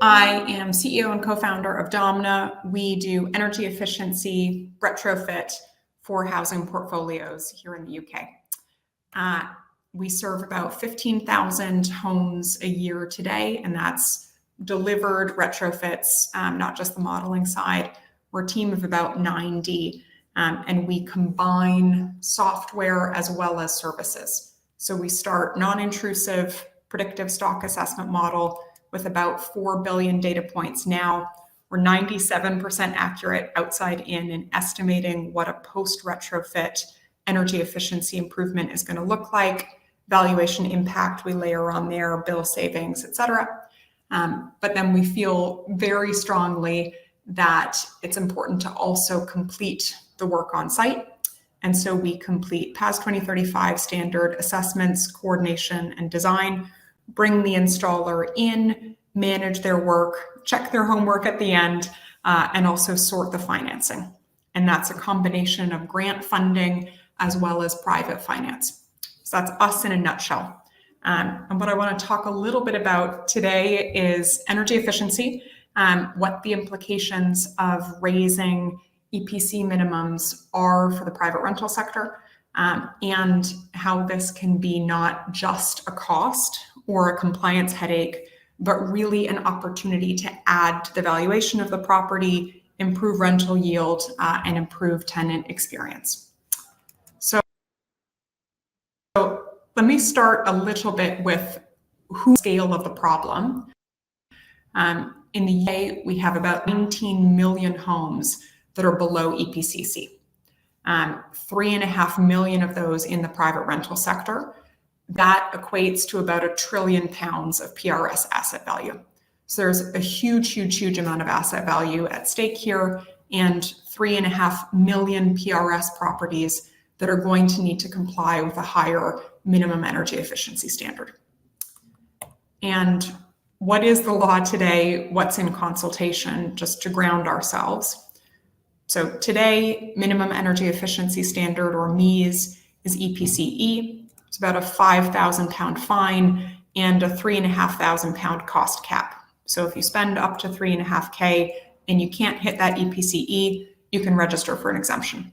I am CEO and co-founder of Domna. We do energy efficiency retrofit for housing portfolios here in the UK. We serve about 15,000 homes a year today, and that's delivered retrofits, not just the modeling side. We're a team of about 90, and we combine software as well as services. So we start non-intrusive predictive stock assessment model with about 4 billion data points now. We're 97% accurate outside in estimating what a post-retrofit energy efficiency improvement is going to look like, valuation impact we layer on there, bill savings, et cetera. But then we feel very strongly that it's important to also complete the work on site. And so we complete PAS 2035 standard assessments, coordination, and design, bring the installer in, manage their work, check their homework at the end, and also sort the financing. And that's a combination of grant funding as well as private finance. So that's us in a nutshell. And what I want to talk a little bit about today is energy efficiency, what the implications of raising EPC minimums are for the private rental sector, and how this can be not just a cost or a compliance headache, but really an opportunity to add to the valuation of the property, improve rental yield, and improve tenant experience. So let me start a little bit with the scale of the problem. In the UK, we have about 19 million homes that are below EPC C. 3.5 million of those in the private rental sector. That equates to about £1 trillion of PRS asset value. So there's a huge amount of asset value at stake here, and 3.5 million PRS properties that are going to need to comply with a higher minimum energy efficiency standard. And what is the law today? What's in consultation, just to ground ourselves? So today, minimum energy efficiency standard, or MEES, is EPC E. It's about a £5,000 fine and a £3,500 cost cap. So if you spend up to $3.5K and you can't hit that EPC E, you can register for an exemption.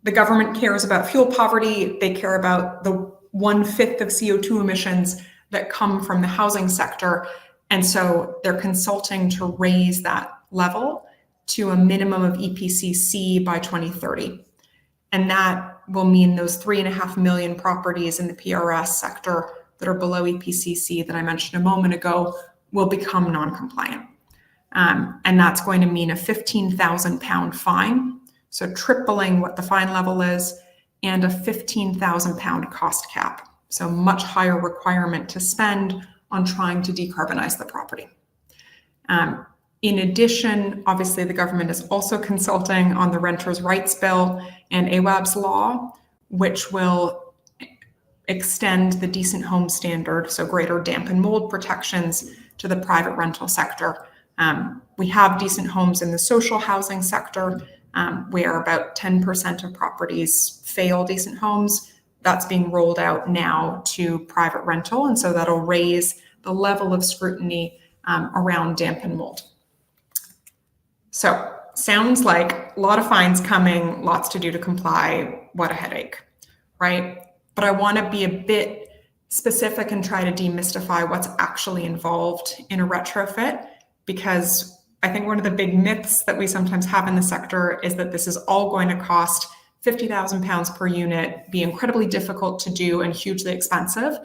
The government cares about fuel poverty. They care about the 1/5 of CO2 emissions that come from the housing sector. And so they're consulting to raise that level to a minimum of EPC C by 2030. And that will mean those 3.5 million properties in the PRS sector that are below EPC C that I mentioned a moment ago will become non-compliant. And that's going to mean a £15,000 fine, so tripling what the fine level is, and a £15,000 cost cap, so much higher requirement to spend on trying to decarbonize the property. In addition, obviously, the government is also consulting on the Renters' Rights Bill and AWAB's law, which will extend the decent home standard, so greater damp and mold protections, to the private rental sector. We have decent homes in the social housing sector, where about 10% of properties fail decent homes. That's being rolled out now to private rental, and so that'll raise the level of scrutiny around damp and mold. So sounds like a lot of fines coming, lots to do to comply. What a headache, right? But I want to be a bit specific and try to demystify what's actually involved in a retrofit, because I think one of the big myths that we sometimes have in the sector is that this is all going to cost £50,000 per unit, be incredibly difficult to do and hugely expensive.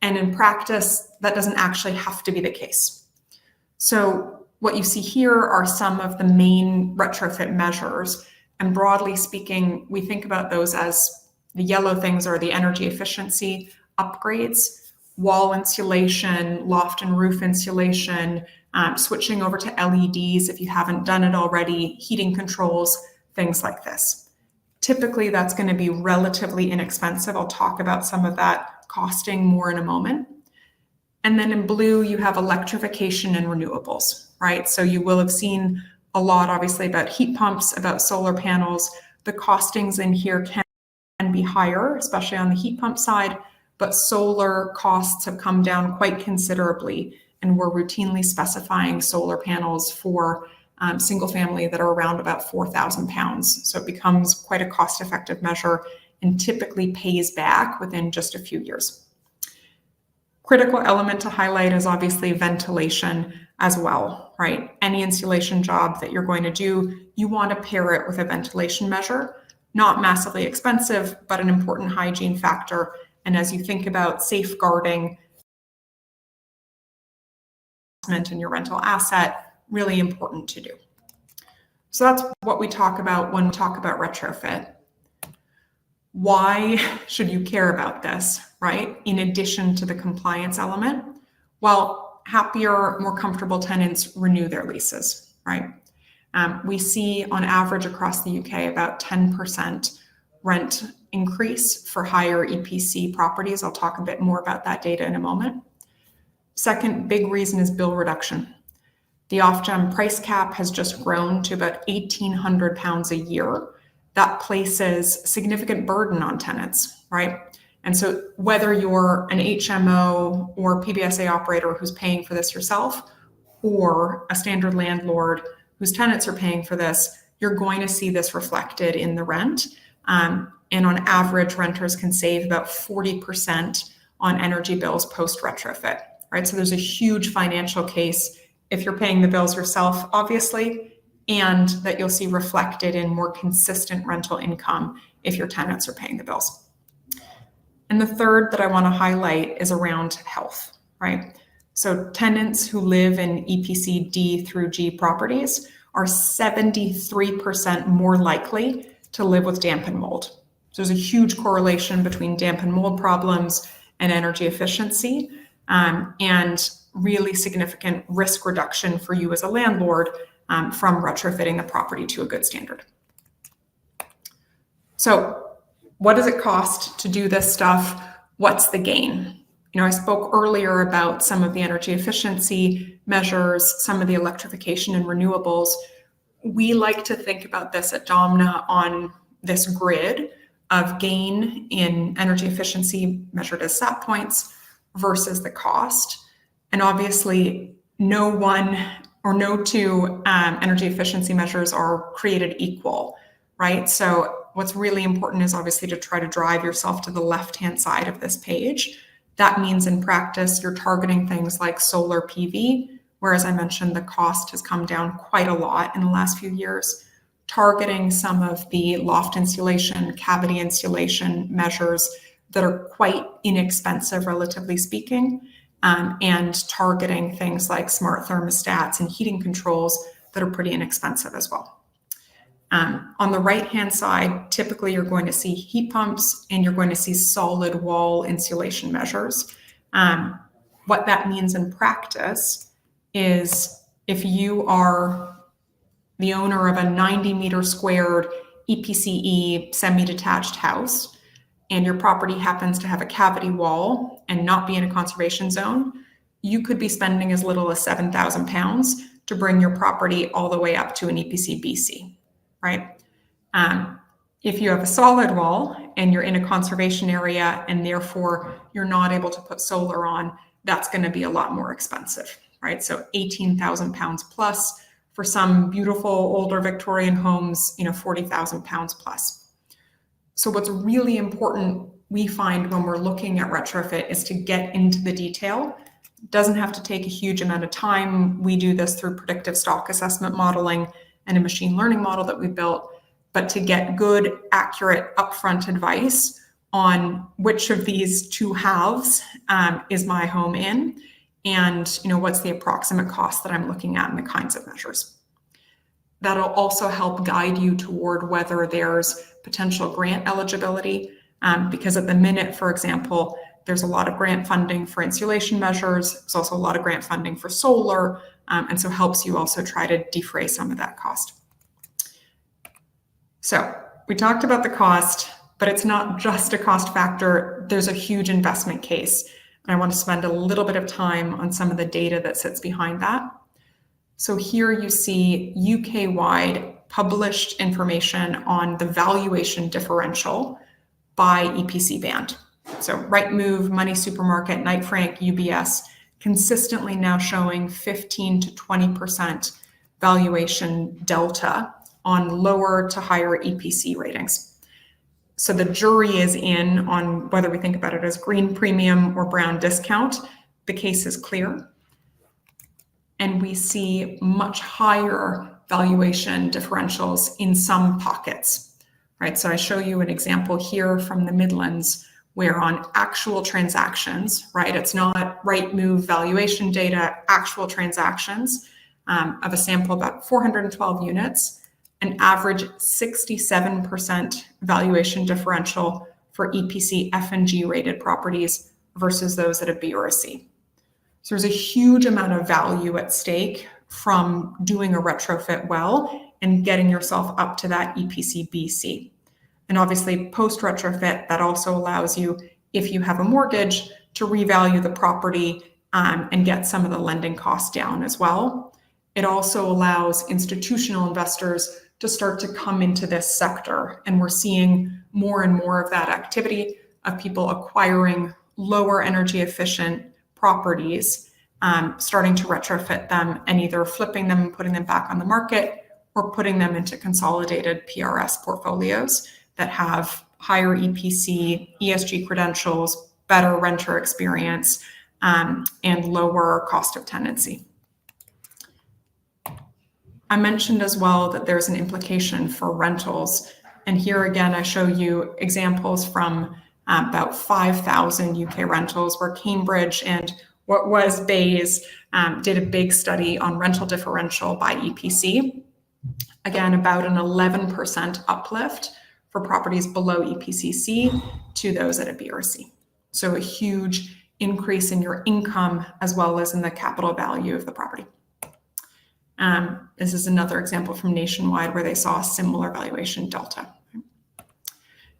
And in practice, that doesn't actually have to be the case. So what you see here are some of the main retrofit measures. And broadly speaking, we think about those as the yellow things are the energy efficiency upgrades, wall insulation, loft and roof insulation, switching over to LEDs if you haven't done it already, heating controls, things like this. Typically, that's going to be relatively inexpensive. I'll talk about some of that costing more in a moment. And then in blue, you have electrification and renewables, right? So you will have seen a lot, obviously, about heat pumps, about solar panels. The costings in here can be higher, especially on the heat pump side, but solar costs have come down quite considerably. and we're routinely specifying solar panels for single family that are around about £4,000. So it becomes quite a cost-effective measure and typically pays back within just a few years. Critical element to highlight is obviously ventilation as well, right? Any insulation job that you're going to do, you want to pair it with a ventilation measure. Not massively expensive, but an important hygiene factor. And as you think about safeguarding in your rental asset, really important to do. So that's what we talk about when we talk about retrofit. Why should you care about this, right? In addition to the compliance element, well, happier, more comfortable tenants renew their leases, right? We see on average across the UK about 10% rent increase for higher EPC properties. I'll talk a bit more about that data in a moment. Second big reason is bill reduction. The Ofgem price cap has just grown to about £1,800 a year. That places significant burden on tenants, right? And so whether you're an HMO or PBSA operator who's paying for this yourself, or a standard landlord whose tenants are paying for this, you're going to see this reflected in the rent. And on average, renters can save about 40% on energy bills post-retrofit, right? So there's a huge financial case if you're paying the bills yourself, obviously, and that you'll see reflected in more consistent rental income if your tenants are paying the bills. And the third that I want to highlight is around health, right? So tenants who live in EPC D through G properties are 73% more likely to live with damp and mold. So there's a huge correlation between damp and mold problems and energy efficiency, and really significant risk reduction for you as a landlord from retrofitting the property to a good standard. So what does it cost to do this stuff? What's the gain? You know, I spoke earlier about some of the energy efficiency measures, some of the electrification and renewables. We like to think about this at Domna on this grid of gain in energy efficiency measured as SAP points versus the cost. And obviously, no one or no two energy efficiency measures are created equal, right? So what's really important is obviously to try to drive yourself to the left-hand side of this page. That means in practice, you're targeting things like solar PV, where, as I mentioned, the cost has come down quite a lot in the last few years. Targeting some of the loft insulation, cavity insulation measures that are quite inexpensive, relatively speaking, and targeting things like smart thermostats and heating controls that are pretty inexpensive as well. On the right-hand side, typically you're going to see heat pumps and you're going to see solid wall insulation measures. What that means in practice is if you are the owner of a 90-meter squared EPC semi-detached house, and your property happens to have a cavity wall and not be in a conservation zone, you could be spending as little as £7,000 to bring your property all the way up to an EPC BC, right? If you have a solid wall and you're in a conservation area and therefore you're not able to put solar on, that's going to be a lot more expensive, right? So £18,000 plus. For some beautiful older Victorian homes, £40,000 plus. So what's really important, we find when we're looking at retrofit, is to get into the detail. It doesn't have to take a huge amount of time. We do this through predictive stock assessment modeling and a machine learning model that we built, but to get good, accurate, upfront advice on which of these two halves is my home in, and what's the approximate cost that I'm looking at and the kinds of measures. That'll also help guide you toward whether there's potential grant eligibility, because at the minute, for example, there's a lot of grant funding for insulation measures. There's also a lot of grant funding for solar, and so helps you also try to defray some of that cost. So we talked about the cost, but it's not just a cost factor. There's a huge investment case. And I want to spend a little bit of time on some of the data that sits behind that. So here you see UK-wide published information on the valuation differential by EPC band. So Rightmove, Money Supermarket, Knight Frank, UBS consistently now showing 15 to 20% valuation delta on lower to higher EPC ratings. So the jury is in on whether we think about it as green premium or brown discount. The case is clear. And we see much higher valuation differentials in some pockets, right? So I show you an example here from the Midlands where on actual transactions, right? It's not Rightmove valuation data, actual transactions of a sample of about 412 units, an average 67% valuation differential for EPC F and G rated properties versus those at a B or a C. So there's a huge amount of value at stake from doing a retrofit well and getting yourself up to that EPC BC. And obviously post retrofit, that also allows you, if you have a mortgage, to revalue the property and get some of the lending costs down as well. It also allows institutional investors to start to come into this sector. And we're seeing more and more of that activity of people acquiring lower energy efficient properties, starting to retrofit them and either flipping them and putting them back on the market or putting them into consolidated PRS portfolios that have higher EPC, ESG credentials, better renter experience, and lower cost of tenancy. I mentioned as well that there's an implication for rentals. And here again, I show you examples from about 5,000 UK rentals where Cambridge and what was Bayes did a big study on rental differential by EPC. Again, about an 11% uplift for properties below EPC C to those at a B or C. So a huge increase in your income as well as in the capital value of the property. This is another example from Nationwide where they saw a similar valuation delta.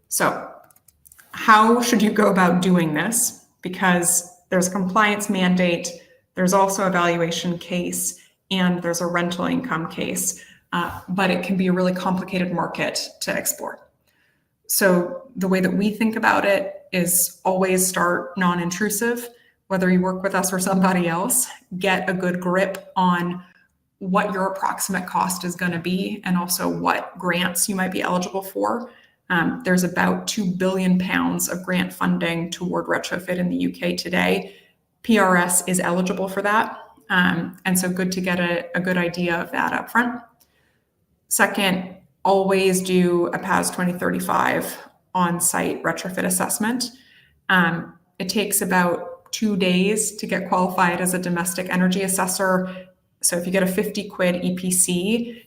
So how should you go about doing this? Because there's a compliance mandate, there's also a valuation case, and there's a rental income case, but it can be a really complicated market to explore. So the way that we think about it is always start non-intrusive, whether you work with us or somebody else, get a good grip on what your approximate cost is going to be and also what grants you might be eligible for. There's about £2 billion of grant funding toward retrofit in the UK today. PRS is eligible for that. And so good to get a good idea of that up front. Second, always do a PAS 2035 on-site retrofit assessment. It takes about 2 days to get qualified as a domestic energy assessor. So if you get a 50 quid EPC,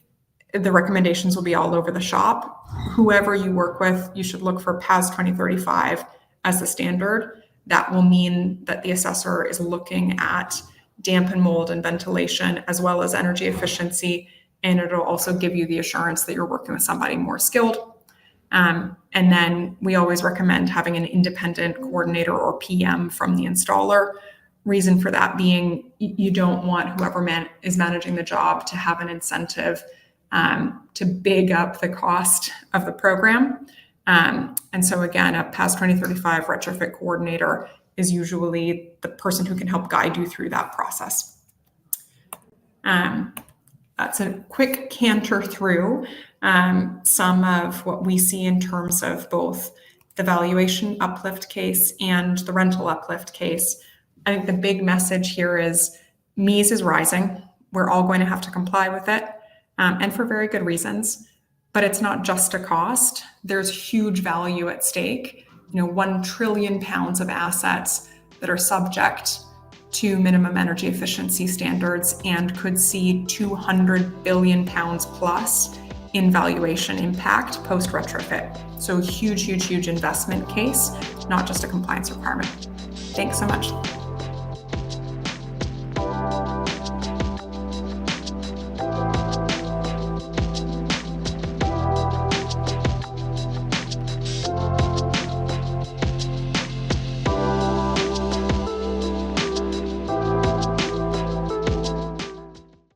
the recommendations will be all over the shop. Whoever you work with, you should look for PAS 2035 as the standard. That will mean that the assessor is looking at damp and mold and ventilation as well as energy efficiency. And it'll also give you the assurance that you're working with somebody more skilled. And then we always recommend having an independent coordinator or PM from the installer. Reason for that being you don't want whoever is managing the job to have an incentive to big up the cost of the program. And so again, a PAS 2035 retrofit coordinator is usually the person who can help guide you through that process. That's a quick canter through some of what we see in terms of both the valuation uplift case and the rental uplift case. I think the big message here is MEES is rising. We're all going to have to comply with it, and for very good reasons. But it's not just a cost. There's huge value at stake. £1 trillion of assets that are subject to minimum energy efficiency standards and could see £200 billion plus in valuation impact post retrofit. So huge, huge, huge investment case, not just a compliance requirement. Thanks so much.